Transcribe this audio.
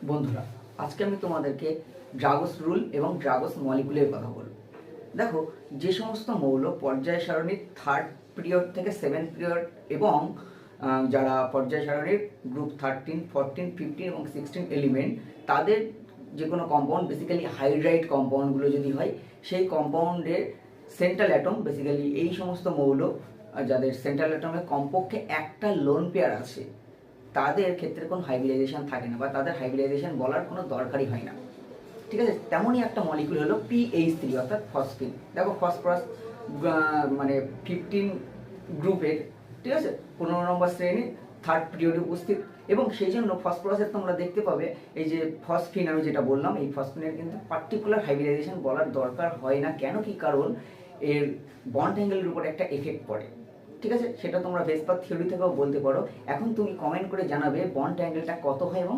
বন্ধুরা, আজকে আমি তোমাদেরকে ড্রাগস রুল এবং ড্রাগস মলিকুলের কথা বলবো। দেখো, যে সমস্ত মৌল পর্যায় সারণীর থার্ড পিরিয়ড থেকে সেভেন্থ পিরিয়ড এবং যারা পর্যায় সারণীর গ্রুপ 13, 14, 15 এবং 16 এলিমেন্ট, তাদের যে কোনো কম্পাউন্ড বেসিক্যালি হাইড্রাইড কম্পাউন্ডগুলো যদি হয়, সেই কম্পাউন্ডের সেন্ট্রাল অ্যাটম বেসিক্যালি এই সমস্ত মৌল যাদের সেন্ট্রাল অ্যাটমে কমপক্ষে একটা লোন পেয়ার আছে, তাদের ক্ষেত্রে কোনো হাইব্রিডাইজেশন থাকে না বা তাদের হাইব্রিডাইজেশন বলার কোনো দরকারই হয় না। ঠিক আছে, তেমনই একটা মলিকুল হলো PH3 অর্থাৎ ফসফিন। দেখো, ফসফরাস মানে 15 গ্রুপের, ঠিক আছে, 15 নম্বর শ্রেণী থার্ড পিরিয়ডে উপস্থিত, এবং সেই জন্য ফসফরাসের তোমরা দেখতে পাবে এই যে ফসফিন আমি যেটা বললাম, এই ফসফিনের কিন্তু পার্টিকুলার হাইব্রিডাইজেশন বলার দরকার হয় না। কেন কি কারণ, এর বন্ড অ্যাঙ্গেলের উপর একটা এফেক্ট পড়ে। ঠিক আছে, সেটা তোমরা ভেসপার থিওরি থেকেও বলতে পারো। এখন তুমি কমেন্ট করে জানাবে বন্ড অ্যাঙ্গেলটা কত হয় এবং